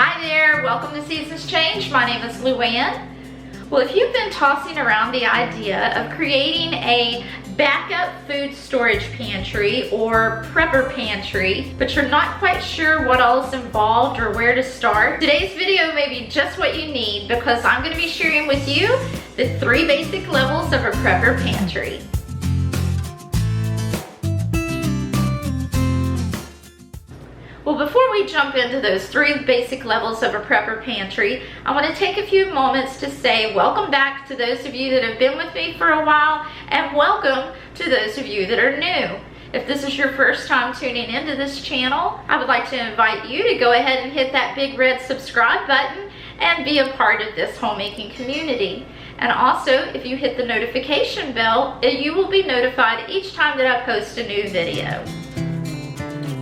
Hi there, welcome to Seasons Change. My name is Louann. Well, if you've been tossing around the idea of creating a backup food storage pantry or prepper pantry, but you're not quite sure what all is involved or where to start, today's video may be just what you need because I'm going to be sharing with you the 3 basic levels of a prepper pantry. Well, before we jump into those 3 basic levels of a prepper pantry, I want to take a few moments to say welcome back to those of you that have been with me for a while, and welcome to those of you that are new. If this is your first time tuning into this channel, I would like to invite you to go ahead and hit that big red subscribe button and be a part of this homemaking community. And also, if you hit the notification bell, you will be notified each time that I post a new video.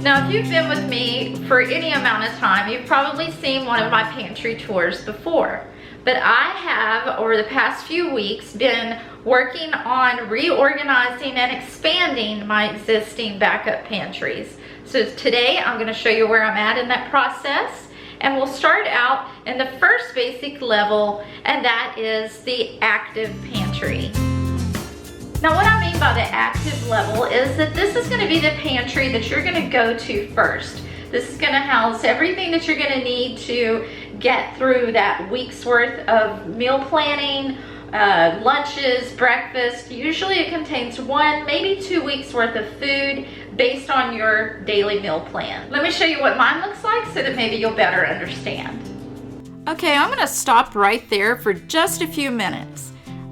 Now, if you've been with me for any amount of time, you've probably seen one of my pantry tours before. But I have, over the past few weeks, been working on reorganizing and expanding my existing backup pantries. So today, I'm going to show you where I'm at in that process. And we'll start out in the first basic level, and that is the active pantry. Now, what I mean by the active level is that this is going to be the pantry that you're going to go to first. This is going to house everything that you're going to need to get through that week's worth of meal planning, lunches, breakfast. Usually it contains 1, maybe 2 weeks worth of food based on your daily meal plan. Let me show you what mine looks like so that maybe you'll better understand. Okay, I'm going to stop right there for just a few minutes.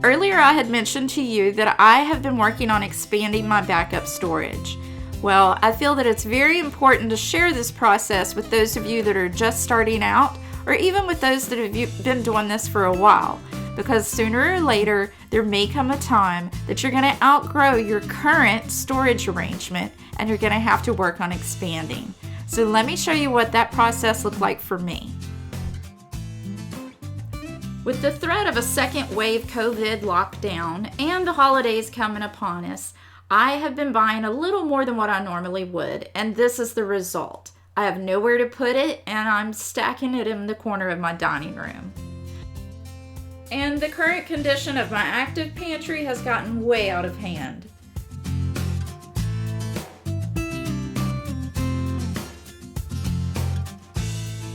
Earlier I had mentioned to you that I have been working on expanding my backup storage. Well, I feel that it's very important to share this process with those of you that are just starting out, or even with those that have been doing this for a while, because sooner or later there may come a time that you're going to outgrow your current storage arrangement and you're going to have to work on expanding. So let me show you what that process looked like for me. With the threat of a second wave COVID lockdown and the holidays coming upon us, I have been buying a little more than what I normally would, and this is the result. I have nowhere to put it, and I'm stacking it in the corner of my dining room. And the current condition of my active pantry has gotten way out of hand.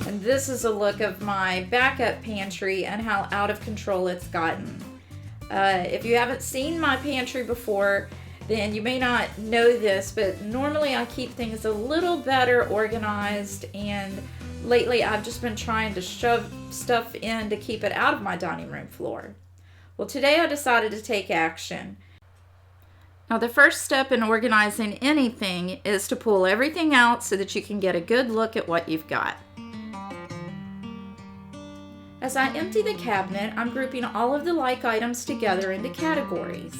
And this is a look of my backup pantry and how out of control it's gotten. If you haven't seen my pantry before, then you may not know this, but normally I keep things a little better organized, and lately I've just been trying to shove stuff in to keep it out of my dining room floor. Well, today I decided to take action. Now, the first step in organizing anything is to pull everything out so that you can get a good look at what you've got. As I empty the cabinet, I'm grouping all of the like items together into categories.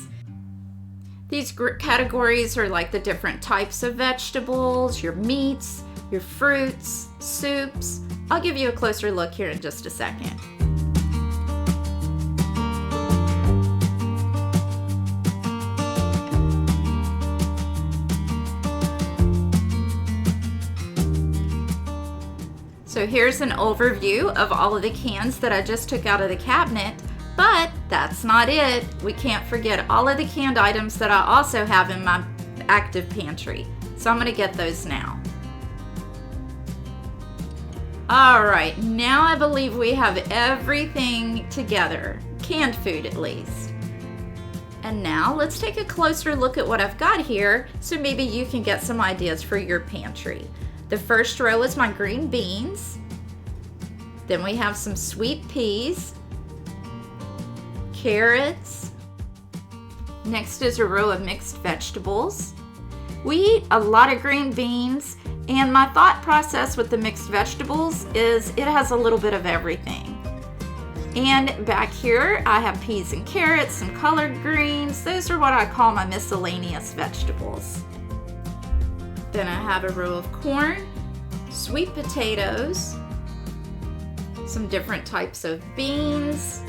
These categories are like the different types of vegetables, your meats, your fruits, soups. I'll give you a closer look here in just a second. So here's an overview of all of the cans that I just took out of the cabinet, but that's not it. We can't forget all of the canned items that I also have in my active pantry. So I'm gonna get those now. All right, now I believe we have everything together, canned food at least. And now let's take a closer look at what I've got here so maybe you can get some ideas for your pantry. The first row is my green beans. Then we have some sweet peas, carrots. Next is a row of mixed vegetables. We eat a lot of green beans, and my thought process with the mixed vegetables is it has a little bit of everything. And back here I have peas and carrots, some collard greens. Those are what I call my miscellaneous vegetables. Then I have a row of corn, sweet potatoes, some different types of beans,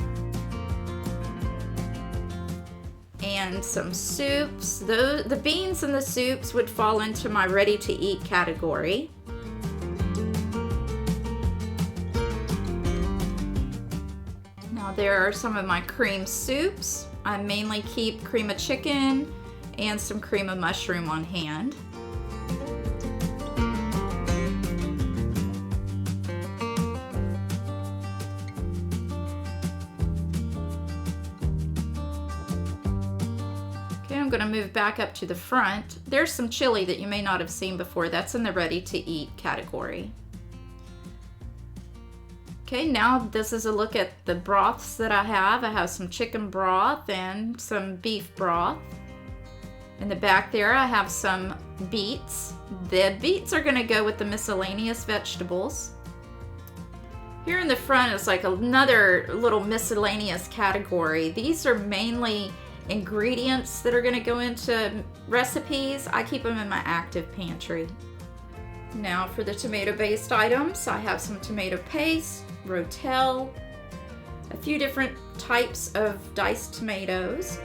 and some soups. The beans and the soups would fall into my ready to eat category. There are some of my cream soups. I mainly keep cream of chicken and some cream of mushroom on hand. Okay, I'm going to move back up to the front. There's some chili that you may not have seen before. That's in the ready to eat category. Okay, now this is a look at the broths that I have. I have some chicken broth and some beef broth. In the back there, I have some beets. The beets are gonna go with the miscellaneous vegetables. Here in the front is like another little miscellaneous category. These are mainly ingredients that are gonna go into recipes. I keep them in my active pantry. Now for the tomato-based items, I have some tomato paste, rotel, a few different types of diced tomatoes.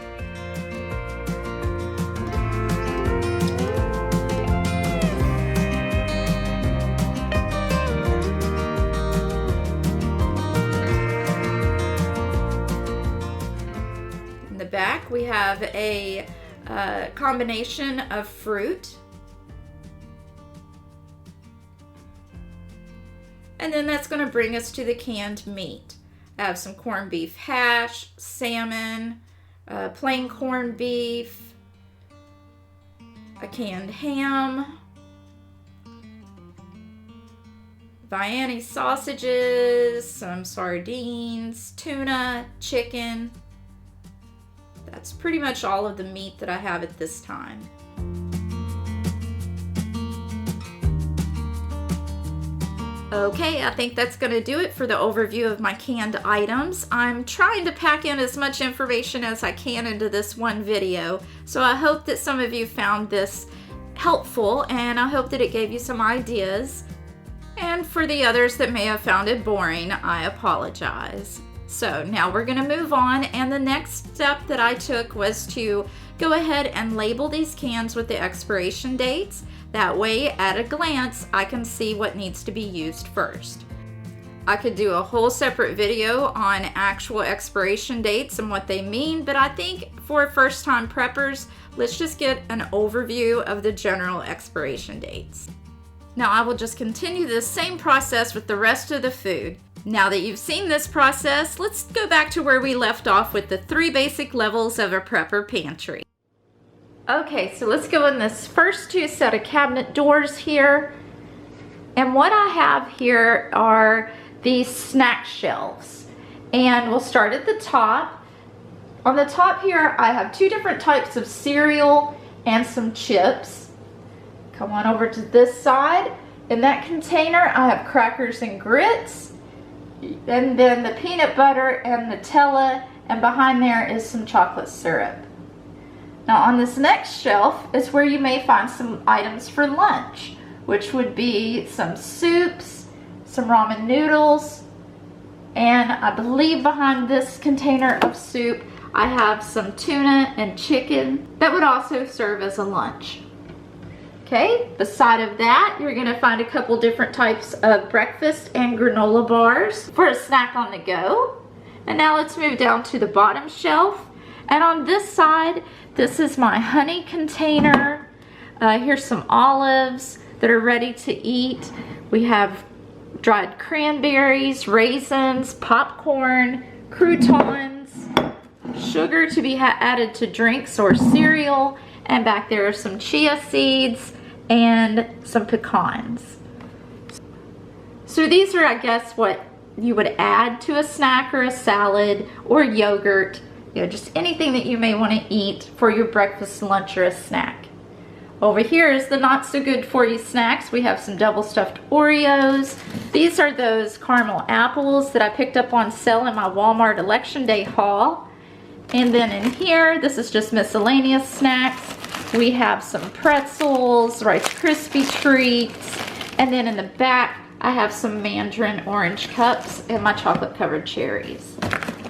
In the back we have a combination of fruit. And then that's going to bring us to the canned meat. I have some corned beef hash, salmon, plain corned beef, a canned ham, Viennese sausages, some sardines, tuna, chicken. That's pretty much all of the meat that I have at this time. Okay, I think that's going to do it for the overview of my canned items. I'm trying to pack in as much information as I can into this one video, so I hope that some of you found this helpful, and I hope that it gave you some ideas. And for the others that may have found it boring, I apologize. So now we're going to move on, and the next step that I took was to go ahead and label these cans with the expiration dates. That way, at a glance, I can see what needs to be used first. I could do a whole separate video on actual expiration dates and what they mean, but I think for first-time preppers, let's just get an overview of the general expiration dates. Now, I will just continue the same process with the rest of the food. Now that you've seen this process, let's go back to where we left off with the 3 basic levels of a prepper pantry. Okay, so let's go in this first 2 set of cabinet doors here. And what I have here are these snack shelves. And we'll start at the top. On the top here, I have 2 different types of cereal and some chips. Come on over to this side. In that container, I have crackers and grits. And then the peanut butter and Nutella. And behind there is some chocolate syrup. Now on this next shelf is where you may find some items for lunch, which would be some soups, some ramen noodles, and I believe behind this container of soup I have some tuna and chicken that would also serve as a lunch. Okay, beside of that you're going to find a couple different types of breakfast and granola bars for a snack on the go. And now let's move down to the bottom shelf. And on this side, this is my honey container. Here's some olives that are ready to eat. We have dried cranberries, raisins, popcorn, croutons, sugar to be added to drinks or cereal, and back there are some chia seeds and some pecans. So these are, I guess, what you would add to a snack or a salad or yogurt. You know, just anything that you may want to eat for your breakfast, lunch, or a snack. Over here is the not so good for you snacks. We have some double stuffed Oreos. These are those caramel apples that I picked up on sale in my Walmart Election Day haul. And then in here, this is just miscellaneous snacks. We have some pretzels, Rice Krispie treats, and then in the back, I have some mandarin orange cups and my chocolate covered cherries.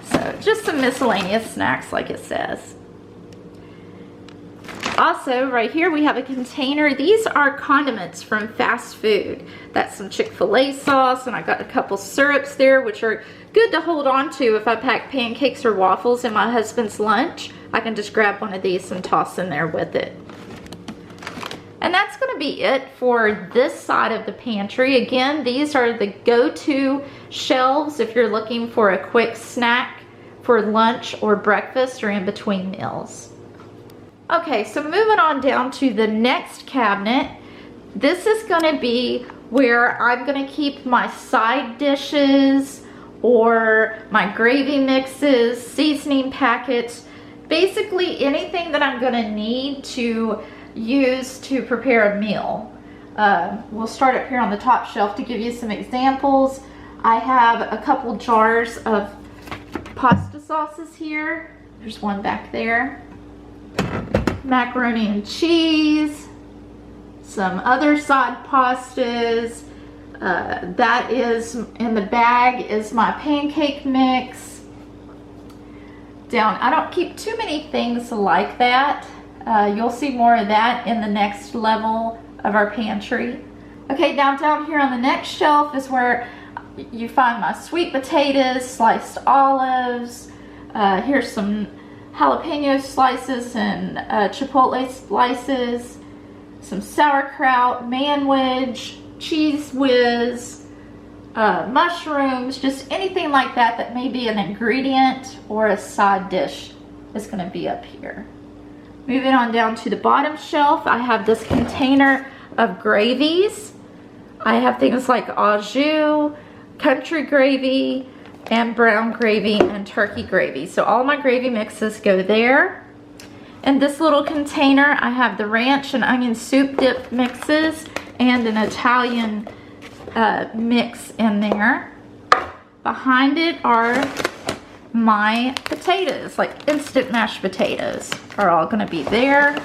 So just some miscellaneous snacks like it says. Also, right here we have a container. These are condiments from fast food. That's some Chick-fil-A sauce, and I got a couple syrups there, which are good to hold on to if I pack pancakes or waffles in my husband's lunch. I can just grab one of these and toss in there with it. And that's going to be it for this side of the pantry. Again, these are the go-to shelves if you're looking for a quick snack for lunch or breakfast or in between meals. Okay, so moving on down to the next cabinet. This is going to be where I'm going to keep my side dishes or my gravy mixes, seasoning packets, basically anything that I'm going to need to use to prepare a meal. We'll start up here on the top shelf to give you some examples. I have a couple jars of pasta sauces here. There's one back there. Macaroni and cheese, some other side pastas. That is in the bag is my pancake mix. I don't keep too many things like that. You'll see more of that in the next level of our pantry. Okay, now down here on the next shelf is where you find my sweet potatoes, sliced olives. Here's some jalapeno slices and chipotle slices, some sauerkraut, man-wedge, cheese whiz, mushrooms, just anything like that that may be an ingredient or a side dish is going to be up here. Moving on down to the bottom shelf, I have this container of gravies. I have things like au jus, country gravy, and brown gravy and turkey gravy. So all my gravy mixes go there. In this little container, I have the ranch and onion soup dip mixes and an Italian mix in there. Behind it are my potatoes, like instant mashed potatoes are all gonna be there.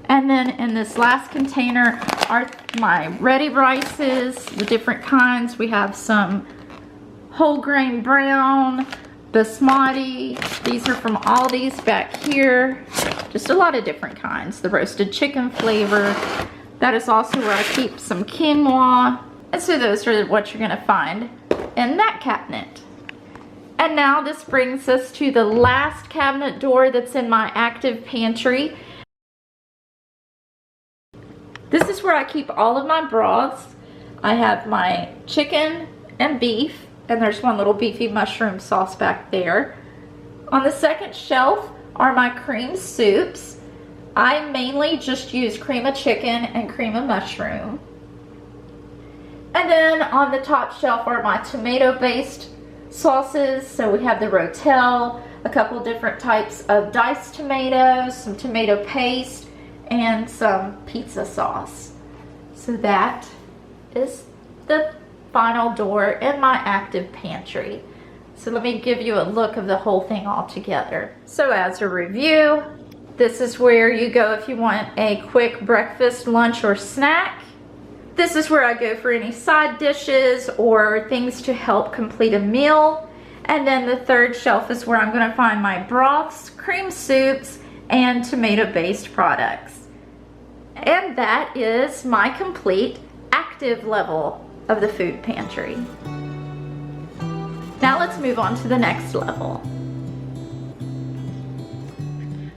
And then in this last container are my ready rices, the different kinds. We have some whole grain brown, basmati. These are from Aldi's back here. Just a lot of different kinds. The roasted chicken flavor. That is also where I keep some quinoa. And so those are what you're gonna find in that cabinet. And now this brings us to the last cabinet door that's in my active pantry. This is where I keep all of my broths. I have my chicken and beef, and there's one little beefy mushroom sauce back there. On the second shelf are my cream soups. I mainly just use cream of chicken and cream of mushroom. And then on the top shelf are my tomato-based sauces. So we have the Rotel, a couple different types of diced tomatoes, some tomato paste, and some pizza sauce. So that is the final door in my active pantry. So let me give you a look of the whole thing all together. So as a review, this is where you go if you want a quick breakfast, lunch, or snack. This is where I go for any side dishes or things to help complete a meal. And then the third shelf is where I'm going to find my broths, cream soups, and tomato-based products. And that is my complete active level of the food pantry. Now let's move on to the next level.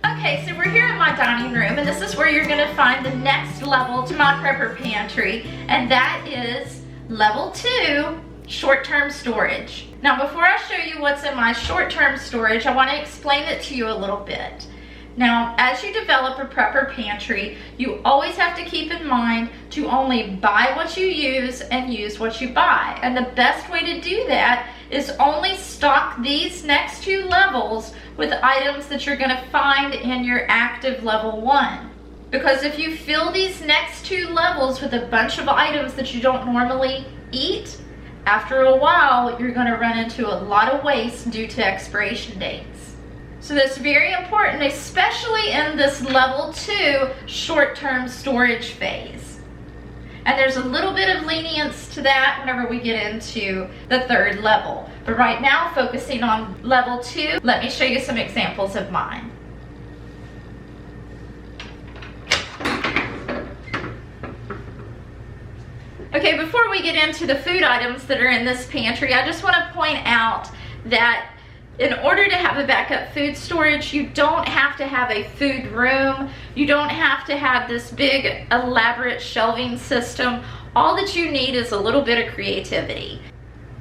Okay, so we're here in my dining room, and this is where you're gonna find the next level to my prepper pantry, and that is level 2, short-term storage. Now before I show you what's in my short-term storage, I wanna explain it to you a little bit. Now, as you develop a prepper pantry, you always have to keep in mind to only buy what you use and use what you buy. And the best way to do that is only stock these next 2 levels with items that you're gonna find in your active level 1. Because if you fill these next 2 levels with a bunch of items that you don't normally eat, after a while, you're gonna run into a lot of waste due to expiration dates. So that's very important, especially in this level 2 short-term storage phase. And there's a little bit of lenience to that whenever we get into the 3rd level. But right now, focusing on level 2, let me show you some examples of mine. Okay, before we get into the food items that are in this pantry, I just want to point out that in order to have a backup food storage, you don't have to have a food room. You don't have to have this big elaborate shelving system. All that you need is a little bit of creativity.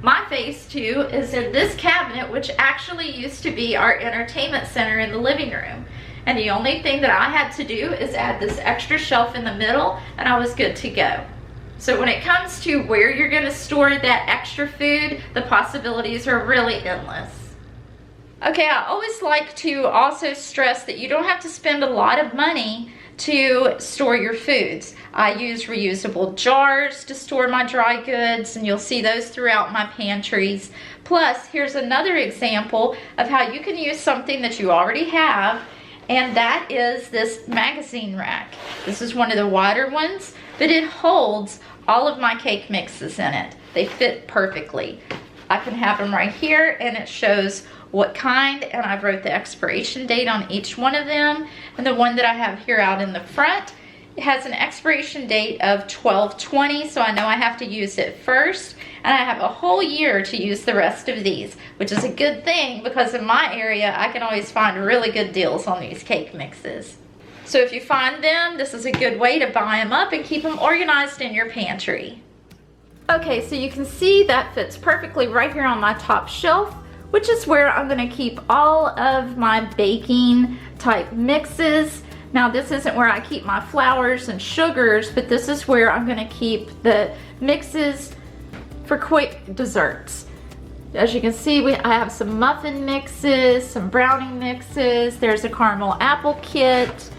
My phase 2 is in this cabinet, which actually used to be our entertainment center in the living room. And the only thing that I had to do is add this extra shelf in the middle, and I was good to go. So when it comes to where you're going to store that extra food, the possibilities are really endless. Okay, I always like to also stress that you don't have to spend a lot of money to store your foods. I use reusable jars to store my dry goods, and you'll see those throughout my pantries. Plus, here's another example of how you can use something that you already have, and that is this magazine rack. This is one of the wider ones, but it holds all of my cake mixes in it. They fit perfectly. I can have them right here, and it shows what kind, and I wrote the expiration date on each one of them. And the one that I have here out in the front, it has an expiration date of 12/20, so I know I have to use it first, and I have a whole year to use the rest of these, which is a good thing because in my area I can always find really good deals on these cake mixes. So if you find them, this is a good way to buy them up and keep them organized in your pantry. Okay, so you can see that fits perfectly right here on my top shelf, which is where I'm going to keep all of my baking type mixes. Now this isn't where I keep my flours and sugars, but this is where I'm going to keep the mixes for quick desserts. As you can see, I have some muffin mixes, some brownie mixes, there's a caramel apple kit.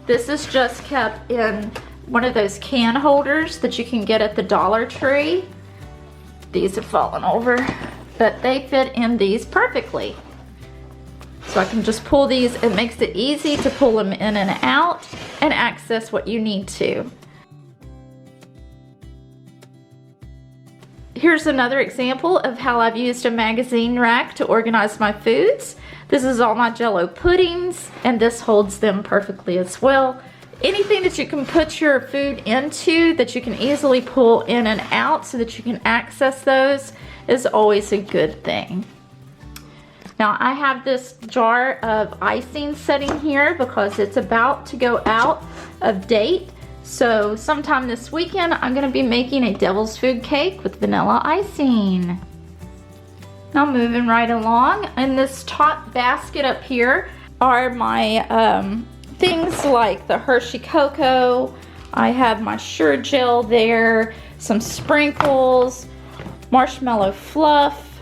This is just kept in one of those can holders that you can get at the Dollar Tree. These have fallen over, but they fit in these perfectly. So I can just pull these. It makes it easy to pull them in and out and access what you need to. Here's another example of how I've used a magazine rack to organize my foods. This is all my Jell-O puddings, and this holds them perfectly as well. Anything that you can put your food into that you can easily pull in and out so that you can access those is always a good thing. Now I have this jar of icing sitting here because it's about to go out of date. So sometime this weekend I'm going to be making a devil's food cake with vanilla icing. Now moving right along, in this top basket up here are my things like the Hershey Cocoa. I have my Sure Gel there, some sprinkles, marshmallow fluff,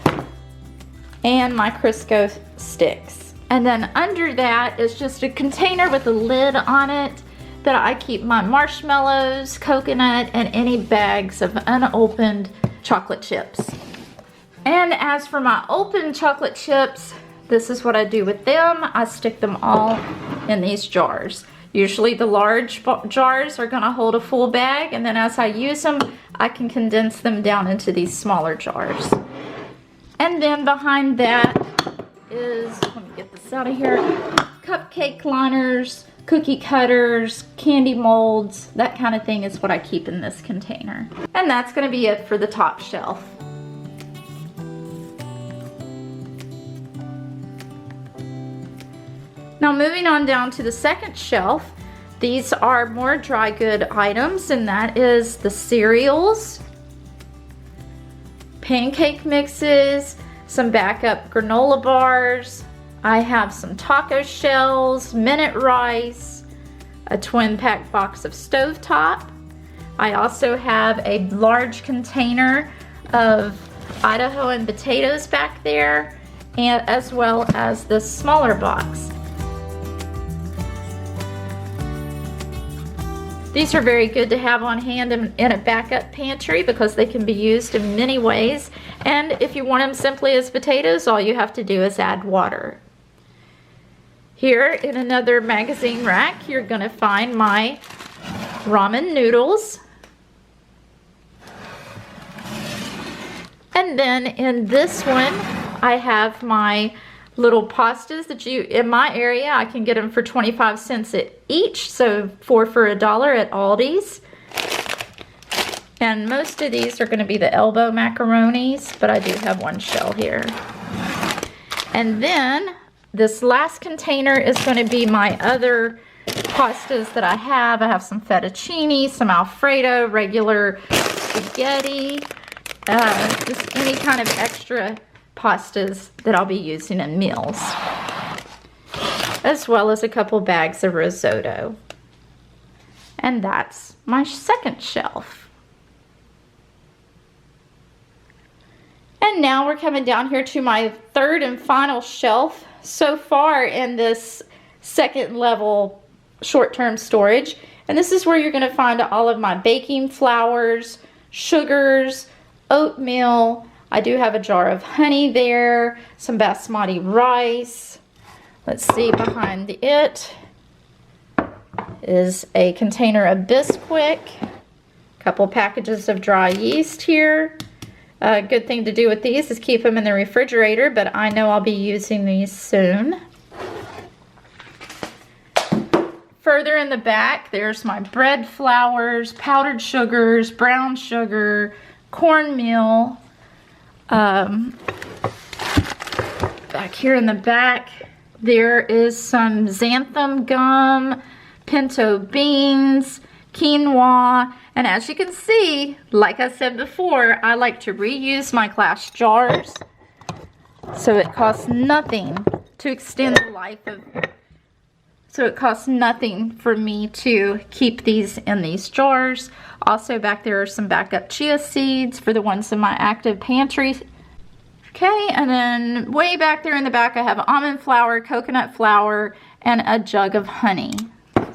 and my Crisco sticks. And then under that is just a container with a lid on it that I keep my marshmallows, coconut, and any bags of unopened chocolate chips. And as for my open chocolate chips, this is what I do with them. I stick them all in these jars. Usually the large jars are gonna hold a full bag, and then as I use them, I can condense them down into these smaller jars. And then behind that is, let me get this out of here, cupcake liners, cookie cutters, candy molds, that kind of thing is what I keep in this container. And that's gonna be it for the top shelf. Now moving on down to the second shelf, these are more dry good items, and that is the cereals, pancake mixes, some backup granola bars. I have some taco shells, minute rice, a twin pack box of stovetop. I also have a large container of Idahoan potatoes back there, and as well as this smaller box. These are very good to have on hand in a backup pantry because they can be used in many ways. And if you want them simply as potatoes, all you have to do is add water. Here in another magazine rack, you're going to find my ramen noodles. And then in this one, I have my little pastas that in my area, I can get them for 25 cents each, so 4 for $1 at Aldi's. And most of these are going to be the elbow macaronis, but I do have one shell here. And then this last container is going to be my other pastas that I have. I have some fettuccine, some Alfredo, regular spaghetti, just any kind of extra pastas that I'll be using in meals, as well as a couple bags of risotto. And that's my second shelf. And now we're coming down here to my third and final shelf so far in this second level short-term storage. And this is where you're going to find all of my baking flours, sugars, oatmeal. I do have a jar of honey there, some basmati rice. Let's see, behind it is a container of Bisquick, a couple packages of dry yeast here. A good thing to do with these is keep them in the refrigerator, but I know I'll be using these soon. Further in the back, there's my bread flours, powdered sugars, brown sugar, cornmeal. Back here in the back, there is some xanthan gum, pinto beans, quinoa, and as you can see, like I said before, I like to reuse my glass jars, so it costs nothing to extend the life of, so it costs nothing for me to keep these in these jars. Also back there are some backup chia seeds for the ones in my active pantry. Okay, and then way back there in the back I have almond flour, coconut flour, and a jug of honey.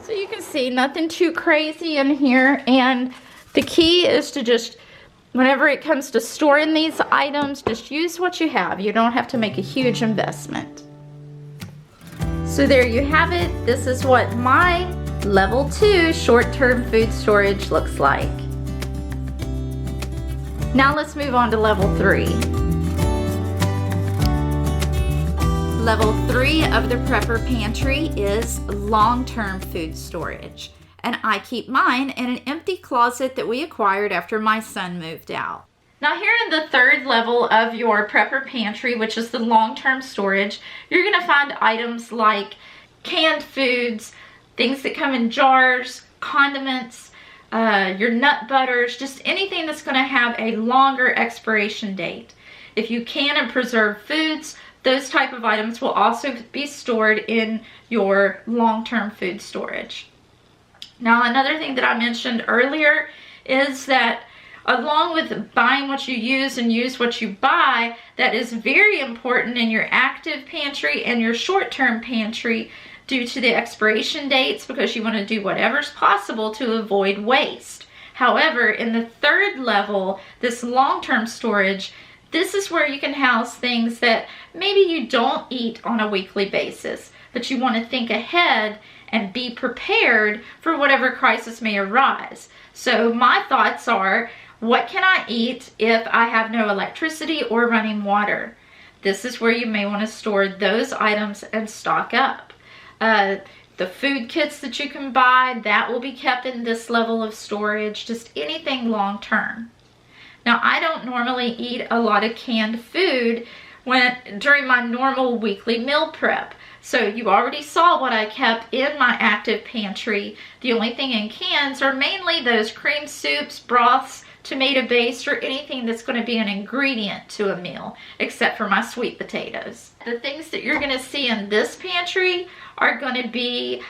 So you can see nothing too crazy in here, and the key is to just, whenever it comes to storing these items, just use what you have. You don't have to make a huge investment. So there you have it. This is what my level 2 short-term food storage looks like. Now let's move on to level 3. Level 3 of the Prepper Pantry is long-term food storage, and I keep mine in an empty closet that we acquired after my son moved out. Now here in the third level of your Prepper Pantry, which is the long-term storage, you're going to find items like canned foods, things that come in jars, condiments, your nut butters, just anything that's going to have a longer expiration date. If you can and preserve foods, those type of items will also be stored in your long-term food storage. Now, another thing that I mentioned earlier is that along with buying what you use and use what you buy, that is very important in your active pantry and your short-term pantry due to the expiration dates, because you want to do whatever's possible to avoid waste. However, in the third level, this long-term storage, this is where you can house things that maybe you don't eat on a weekly basis, but you want to think ahead and be prepared for whatever crisis may arise. So my thoughts are, what can I eat if I have no electricity or running water? This is where you may want to store those items and stock up. The food kits that you can buy, that will be kept in this level of storage, just anything long term. Now, I don't normally eat a lot of canned food during my normal weekly meal prep. So you already saw what I kept in my active pantry. The only thing in cans are mainly those cream soups, broths, tomato based, or anything that's going to be an ingredient to a meal, except for my sweet potatoes. The things that you're going to see in this pantry are going to be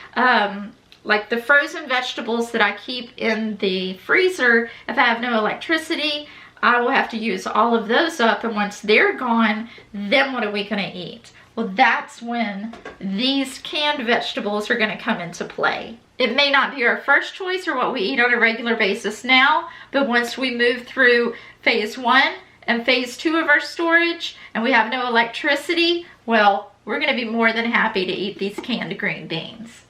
like the frozen vegetables that I keep in the freezer. If I have no electricity, I will have to use all of those up, and once they're gone, then what are we going to eat? Well, that's when these canned vegetables are going to come into play. It may not be our first choice or what we eat on a regular basis now, but once we move through phase 1 and phase 2 of our storage and we have no electricity, well, we're going to be more than happy to eat these canned green beans.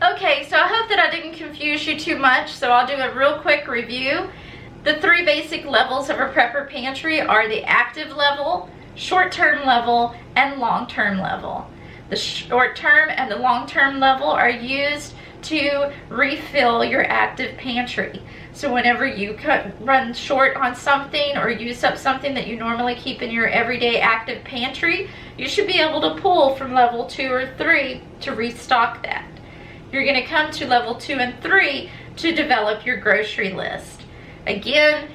Okay, so I hope that I didn't confuse you too much, so I'll do a real quick review. The 3 basic levels of a Prepper Pantry are the active level, short-term level, and long-term level. The short-term and the long-term level are used to refill your active pantry. So whenever you run short on something or use up something that you normally keep in your everyday active pantry, you should be able to pull from level 2 or 3 to restock that. You're going to come to level 2 and 3 to develop your grocery list. Again,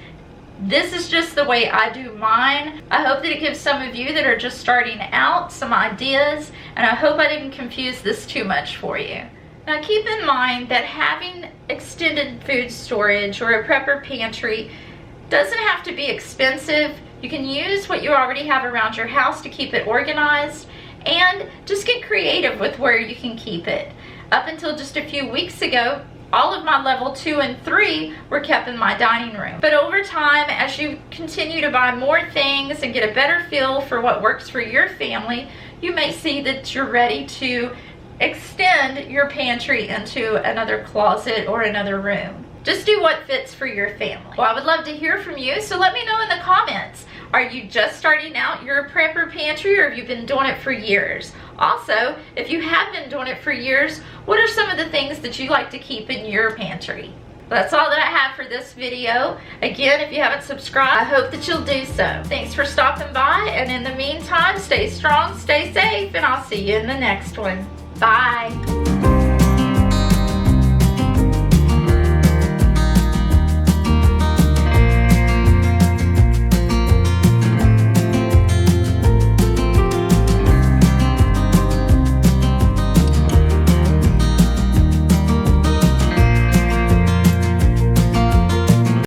this is just the way I do mine. I hope that it gives some of you that are just starting out some ideas, and I hope I didn't confuse this too much for you. Now keep in mind that having extended food storage or a prepper pantry doesn't have to be expensive. You can use what you already have around your house to keep it organized, and just get creative with where you can keep it. Up until just a few weeks ago, all of my level 2 and 3 were kept in my dining room. But over time, as you continue to buy more things and get a better feel for what works for your family, you may see that you're ready to extend your pantry into another closet or another room. Just do what fits for your family. Well, I would love to hear from you, so let me know in the comments. Are you just starting out your prepper pantry, or have you been doing it for years? Also, if you have been doing it for years, what are some of the things that you like to keep in your pantry? That's all that I have for this video. Again, if you haven't subscribed, I hope that you'll do so. Thanks for stopping by, and in the meantime, stay strong, stay safe, and I'll see you in the next one. Bye.